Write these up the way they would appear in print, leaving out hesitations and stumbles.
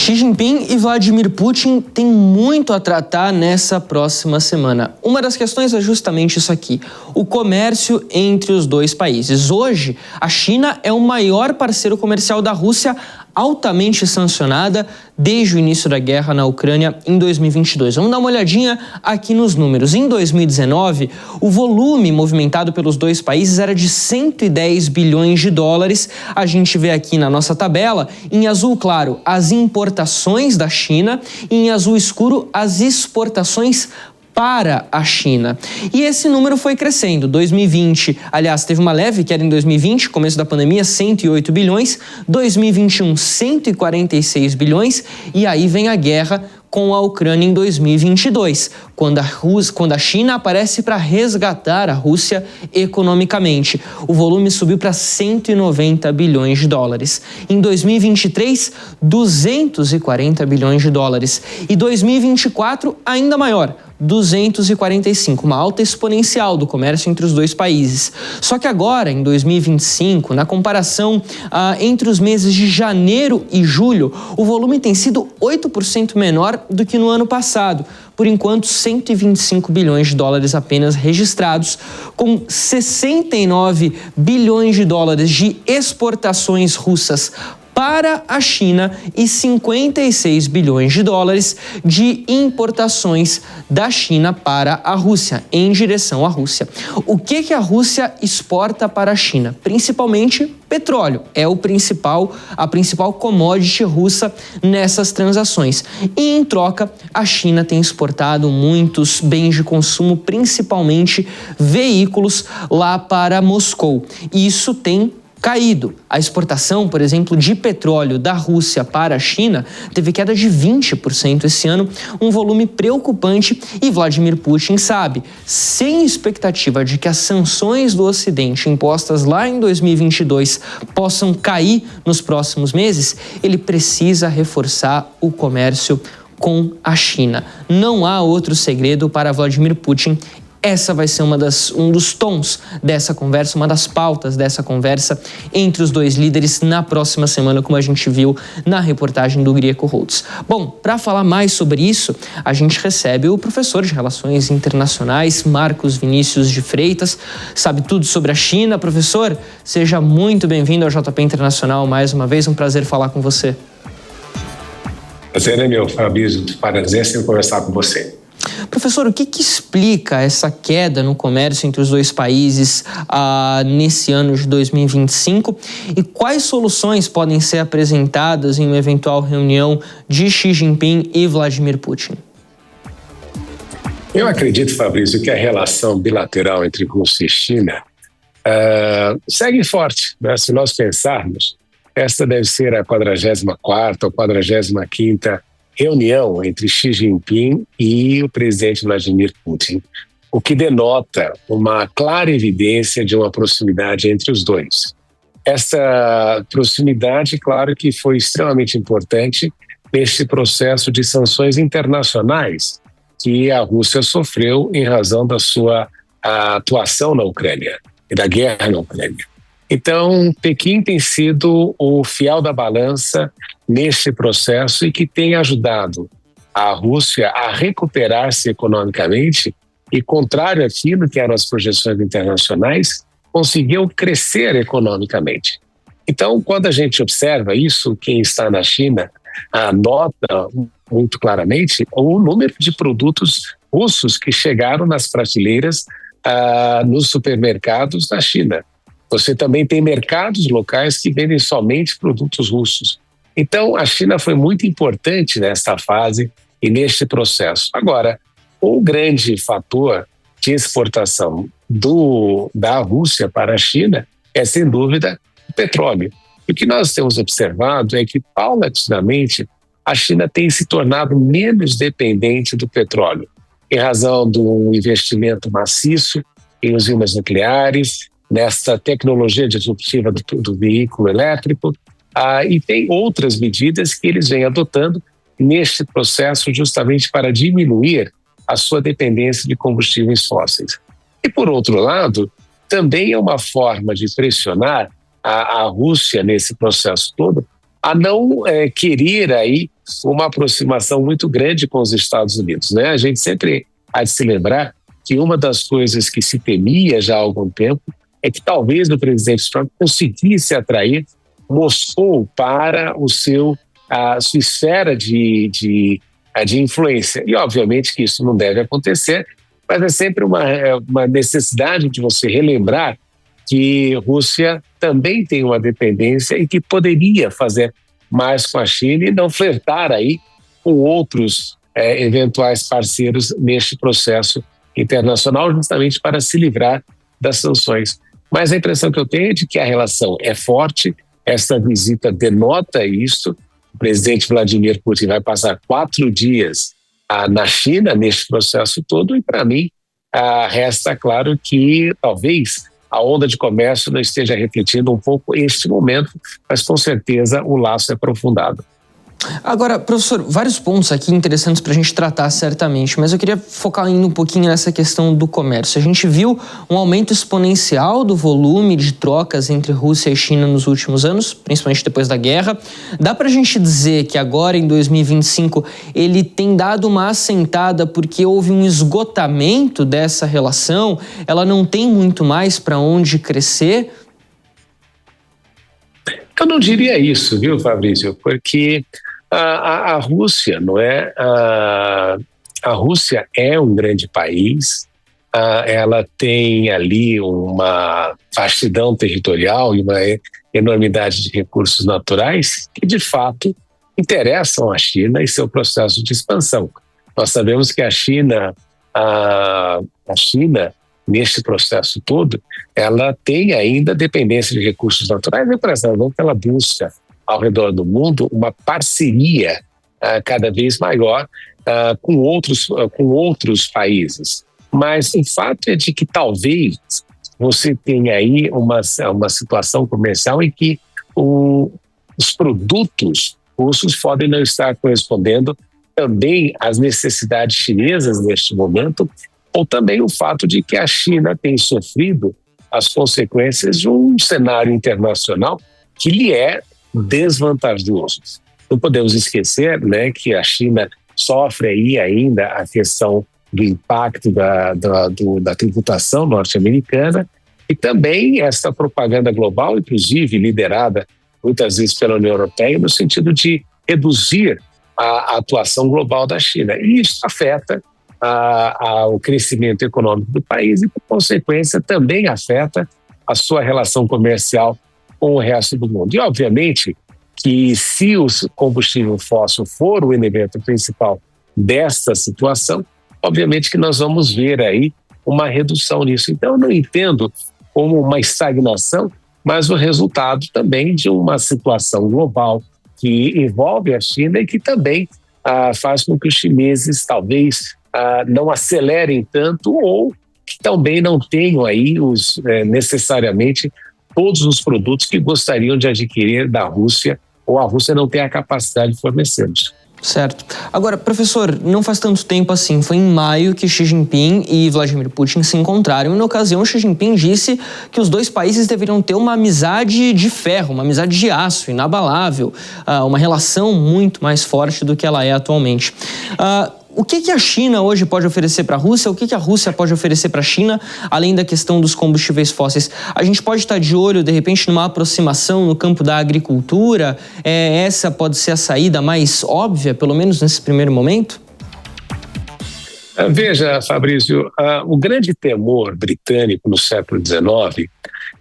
Xi Jinping e Vladimir Putin têm muito a tratar nessa próxima semana. Uma das questões é justamente isso aqui, o comércio entre os dois países. Hoje, a China é o maior parceiro comercial da Rússia, altamente sancionada desde o início da guerra na Ucrânia em 2022. Vamos dar uma olhadinha aqui nos números. Em 2019, o volume movimentado pelos dois países era de 110 bilhões de dólares. A gente vê aqui na nossa tabela, em azul claro, as importações da China e em azul escuro, as exportações para a China. E esse número foi crescendo. 2020, aliás, teve uma leve queda em 2020, começo da pandemia, 108 bilhões, 2021, 146 bilhões, e aí vem a guerra com a Ucrânia em 2022, quando a China aparece para resgatar a Rússia economicamente. O volume subiu para 190 bilhões de dólares. Em 2023, 240 bilhões de dólares. E 2024, ainda maior, 245, uma alta exponencial do comércio entre os dois países. Só que agora, em 2025, na comparação entre os meses de janeiro e julho, o volume tem sido 8% menor do que no ano passado. Por enquanto, 125 bilhões de dólares apenas registrados, com 69 bilhões de dólares de exportações russas para a China e 56 bilhões de dólares de importações da China para a Rússia, em direção à Rússia. O que a Rússia exporta para a China? Principalmente petróleo. É a principal commodity russa nessas transações. E em troca, a China tem exportado muitos bens de consumo, principalmente veículos, lá para Moscou. E isso tem caído. A exportação, por exemplo, de petróleo da Rússia para a China teve queda de 20% esse ano, um volume preocupante, e Vladimir Putin sabe, sem expectativa de que as sanções do Ocidente impostas lá em 2022 possam cair nos próximos meses, ele precisa reforçar o comércio com a China. Não há outro segredo para Vladimir Putin. Essa vai ser um dos tons dessa conversa, uma das pautas dessa conversa entre os dois líderes na próxima semana, como a gente viu na reportagem do Grieco Holtz. Bom, para falar mais sobre isso, a gente recebe o professor de Relações Internacionais, Marcos Vinícius de Freitas, sabe tudo sobre a China. Professor, seja muito bem-vindo ao JP Internacional mais uma vez, um prazer falar com você. Prazer é meu, Fabrício, prazer em conversar com você. Professor, o que explica essa queda no comércio entre os dois países nesse ano de 2025 e quais soluções podem ser apresentadas em uma eventual reunião de Xi Jinping e Vladimir Putin? Eu acredito, Fabrício, que a relação bilateral entre Rússia e China segue forte, né? Se nós pensarmos, esta deve ser a 44ª ou 45ª reunião entre Xi Jinping e o presidente Vladimir Putin, o que denota uma clara evidência de uma proximidade entre os dois. Essa proximidade, claro que foi extremamente importante neste processo de sanções internacionais que a Rússia sofreu em razão da sua atuação na Ucrânia e da guerra na Ucrânia. Então, Pequim tem sido o fiel da balança neste processo e que tem ajudado a Rússia a recuperar-se economicamente e, contrário àquilo que eram as projeções internacionais, conseguiu crescer economicamente. Então, quando a gente observa isso, quem está na China nota muito claramente o número de produtos russos que chegaram nas prateleiras nos supermercados da China. Você também tem mercados locais que vendem somente produtos russos. Então, a China foi muito importante nesta fase e neste processo. Agora, o grande fator de exportação da Rússia para a China é, sem dúvida, o petróleo. O que nós temos observado é que, paulatinamente, a China tem se tornado menos dependente do petróleo, em razão do investimento maciço em usinas nucleares, nessa tecnologia disruptiva do veículo elétrico, e tem outras medidas que eles vêm adotando neste processo justamente para diminuir a sua dependência de combustíveis fósseis. E, por outro lado, também é uma forma de pressionar a Rússia nesse processo todo a não querer aí uma aproximação muito grande com os Estados Unidos, né? A gente sempre há de se lembrar que uma das coisas que se temia já há algum tempo é que talvez o presidente Trump conseguisse atrair Moscou para a sua esfera de influência. E, obviamente, que isso não deve acontecer, mas é sempre uma necessidade de você relembrar que Rússia também tem uma dependência e que poderia fazer mais com a China e não flertar aí com outros eventuais parceiros neste processo internacional, justamente para se livrar das sanções. Mas a impressão que eu tenho é de que a relação é forte, essa visita denota isso. O presidente Vladimir Putin vai passar 4 dias na China neste processo todo e, para mim, resta claro que talvez a onda de comércio não esteja refletindo um pouco este momento, mas com certeza o laço é aprofundado. Agora, professor, vários pontos aqui interessantes para a gente tratar certamente, mas eu queria focar ainda um pouquinho nessa questão do comércio. A gente viu um aumento exponencial do volume de trocas entre Rússia e China nos últimos anos, principalmente depois da guerra. Dá para a gente dizer que agora, em 2025, ele tem dado uma assentada porque houve um esgotamento dessa relação? Ela não tem muito mais para onde crescer? Eu não diria isso, viu, Fabrício? Porque a Rússia, não é? A Rússia é um grande país, ela tem ali uma vastidão territorial e uma enormidade de recursos naturais que, de fato, interessam à China e seu processo de expansão. Nós sabemos que a China, neste processo todo, ela tem ainda dependência de recursos naturais e, por essa razão, que ela busca ao redor do mundo uma parceria cada vez maior com outros países. Mas o fato é de que talvez você tenha aí uma situação comercial em que os produtos russos podem não estar correspondendo também às necessidades chinesas neste momento, ou também o fato de que a China tem sofrido as consequências de um cenário internacional que lhe é desvantajoso. Não podemos esquecer, né, que a China sofre aí ainda a questão do impacto da tributação norte-americana e também essa propaganda global, inclusive liderada muitas vezes pela União Europeia, no sentido de reduzir a atuação global da China. E isso afeta o crescimento econômico do país e, por consequência, também afeta a sua relação comercial com o resto do mundo. E, obviamente, que se o combustível fóssil for o elemento principal desta situação, obviamente que nós vamos ver aí uma redução nisso. Então, eu não entendo como uma estagnação, mas o resultado também de uma situação global que envolve a China e que também faz com que os chineses talvez não acelerem tanto ou que também não tenham aí necessariamente todos os produtos que gostariam de adquirir da Rússia ou a Rússia não tem a capacidade de fornecê-los. Certo. Agora, professor, não faz tanto tempo assim, foi em maio que Xi Jinping e Vladimir Putin se encontraram e na ocasião Xi Jinping disse que os dois países deveriam ter uma amizade de ferro, uma amizade de aço, inabalável, uma relação muito mais forte do que ela é atualmente. O que a China hoje pode oferecer para a Rússia? O que a Rússia pode oferecer para a China, além da questão dos combustíveis fósseis? A gente pode estar de olho, de repente, numa aproximação no campo da agricultura? Essa pode ser a saída mais óbvia, pelo menos nesse primeiro momento? Veja, Fabrício, o grande temor britânico no século XIX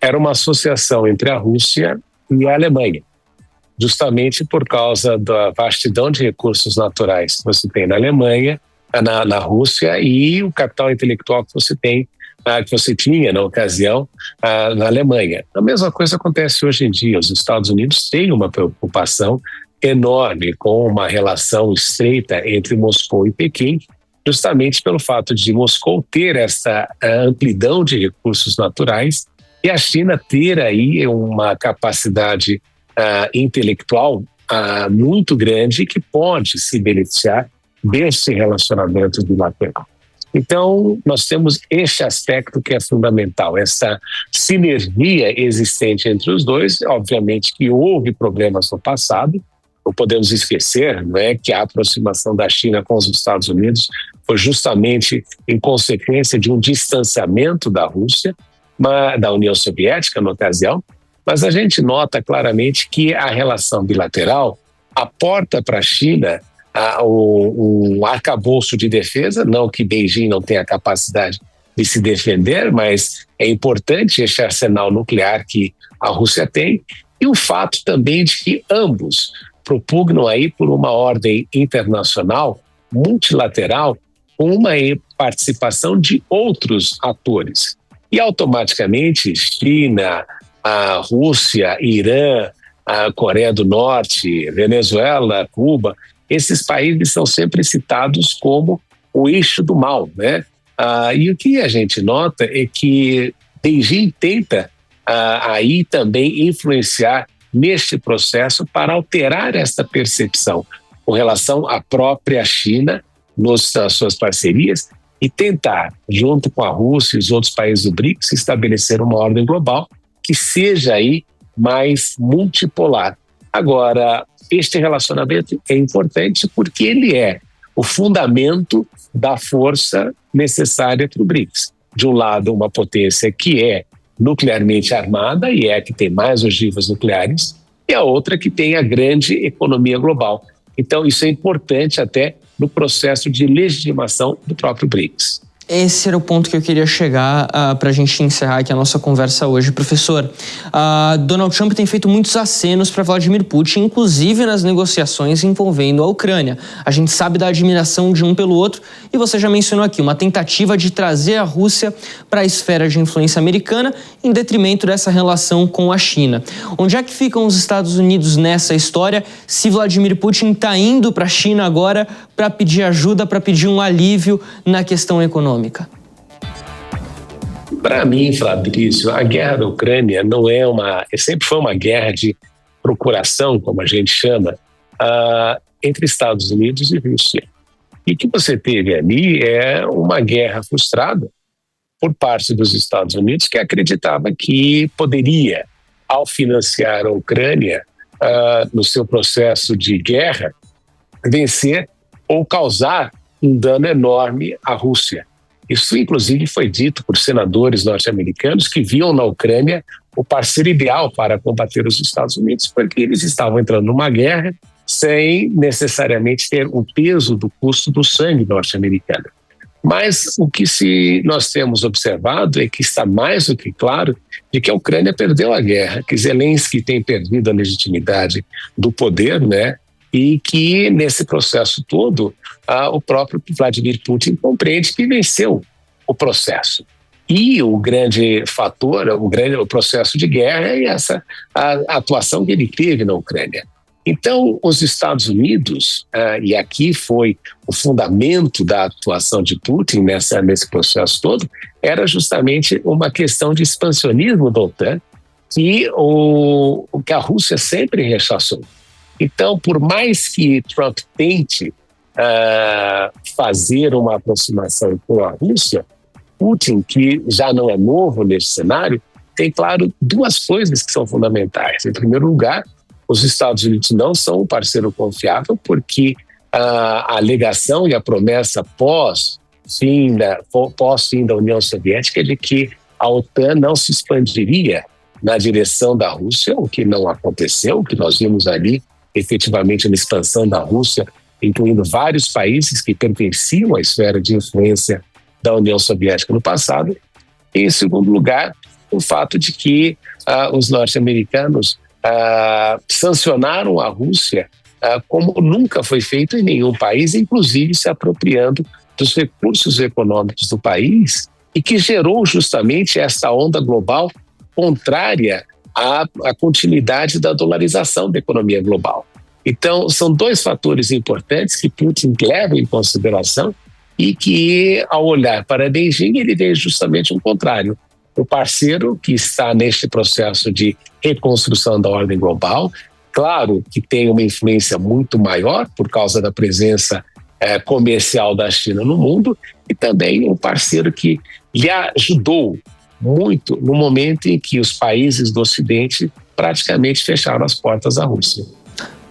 era uma associação entre a Rússia e a Alemanha, justamente por causa da vastidão de recursos naturais que você tem na Alemanha, na Rússia, e o capital intelectual que você tinha na ocasião na Alemanha. A mesma coisa acontece hoje em dia. Os Estados Unidos têm uma preocupação enorme com uma relação estreita entre Moscou e Pequim, justamente pelo fato de Moscou ter essa amplidão de recursos naturais e a China ter aí uma capacidade intelectual muito grande que pode se beneficiar desse relacionamento bilateral. Então, nós temos este aspecto que é fundamental, essa sinergia existente entre os dois. Obviamente que houve problemas no passado, não podemos esquecer, não é, que a aproximação da China com os Estados Unidos foi justamente em consequência de um distanciamento da Rússia, da União Soviética na ocasião, mas a gente nota claramente que a relação bilateral aporta para a China um arcabouço de defesa, não que Beijing não tenha capacidade de se defender, mas é importante este arsenal nuclear que a Rússia tem, e o fato também de que ambos propugnam aí por uma ordem internacional multilateral com uma participação de outros atores. E automaticamente China, a Rússia, Irã, a Coreia do Norte, Venezuela, Cuba, esses países são sempre citados como o eixo do mal, né? E o que a gente nota é que Beijing tenta aí também influenciar neste processo para alterar esta percepção com relação à própria China nas suas parcerias e tentar, junto com a Rússia e os outros países do BRICS, estabelecer uma ordem global que seja aí mais multipolar. Agora, este relacionamento é importante porque ele é o fundamento da força necessária para o BRICS. De um lado, uma potência que é nuclearmente armada e é a que tem mais ogivas nucleares, e a outra que tem a grande economia global. Então, isso é importante até no processo de legitimação do próprio BRICS. Esse era o ponto que eu queria chegar para a gente encerrar aqui a nossa conversa hoje. Professor, Donald Trump tem feito muitos acenos para Vladimir Putin, inclusive nas negociações envolvendo a Ucrânia. A gente sabe da admiração de um pelo outro e você já mencionou aqui uma tentativa de trazer a Rússia para a esfera de influência americana em detrimento dessa relação com a China. Onde é que ficam os Estados Unidos nessa história se Vladimir Putin está indo para a China agora para pedir ajuda, para pedir um alívio na questão econômica? Para mim, Fabrício, a guerra da Ucrânia sempre foi uma guerra de procuração, como a gente chama, entre Estados Unidos e Rússia. E o que você teve ali é uma guerra frustrada por parte dos Estados Unidos, que acreditava que poderia, ao financiar a Ucrânia no seu processo de guerra, vencer ou causar um dano enorme à Rússia. Isso, inclusive, foi dito por senadores norte-americanos que viam na Ucrânia o parceiro ideal para combater os Estados Unidos, porque eles estavam entrando numa guerra sem necessariamente ter o peso do custo do sangue norte-americano. Mas o que nós temos observado é que está mais do que claro de que a Ucrânia perdeu a guerra, que Zelensky tem perdido a legitimidade do poder, né? E que nesse processo todo o próprio Vladimir Putin compreende que venceu o processo. E o grande fator, o processo de guerra é a atuação que ele teve na Ucrânia. Então, os Estados Unidos, e aqui foi o fundamento da atuação de Putin nesse processo todo, era justamente uma questão de expansionismo da OTAN, que a Rússia sempre rechaçou. Então, por mais que Trump tente fazer uma aproximação com a Rússia, Putin, que já não é novo nesse cenário, tem, claro, duas coisas que são fundamentais. Em primeiro lugar, os Estados Unidos não são um parceiro confiável, porque a alegação e a promessa pós-fim da União Soviética é de que a OTAN não se expandiria na direção da Rússia, o que não aconteceu, o que nós vimos ali efetivamente na expansão da Rússia, incluindo vários países que pertenciam à esfera de influência da União Soviética no passado. E, em segundo lugar, o fato de que os norte-americanos sancionaram a Rússia como nunca foi feito em nenhum país, inclusive se apropriando dos recursos econômicos do país, e que gerou justamente essa onda global contrária à continuidade da dolarização da economia global. Então, são dois fatores importantes que Putin leva em consideração e que, ao olhar para Beijing, ele vê justamente o contrário. O parceiro que está neste processo de reconstrução da ordem global, claro que tem uma influência muito maior por causa da presença comercial da China no mundo e também um parceiro que lhe ajudou muito no momento em que os países do Ocidente praticamente fecharam as portas à Rússia.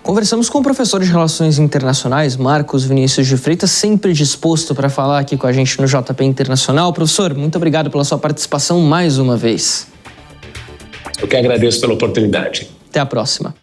Conversamos com o professor de Relações Internacionais, Marcos Vinícius de Freitas, sempre disposto para falar aqui com a gente no JP Internacional. Professor, muito obrigado pela sua participação mais uma vez. Eu que agradeço pela oportunidade. Até a próxima.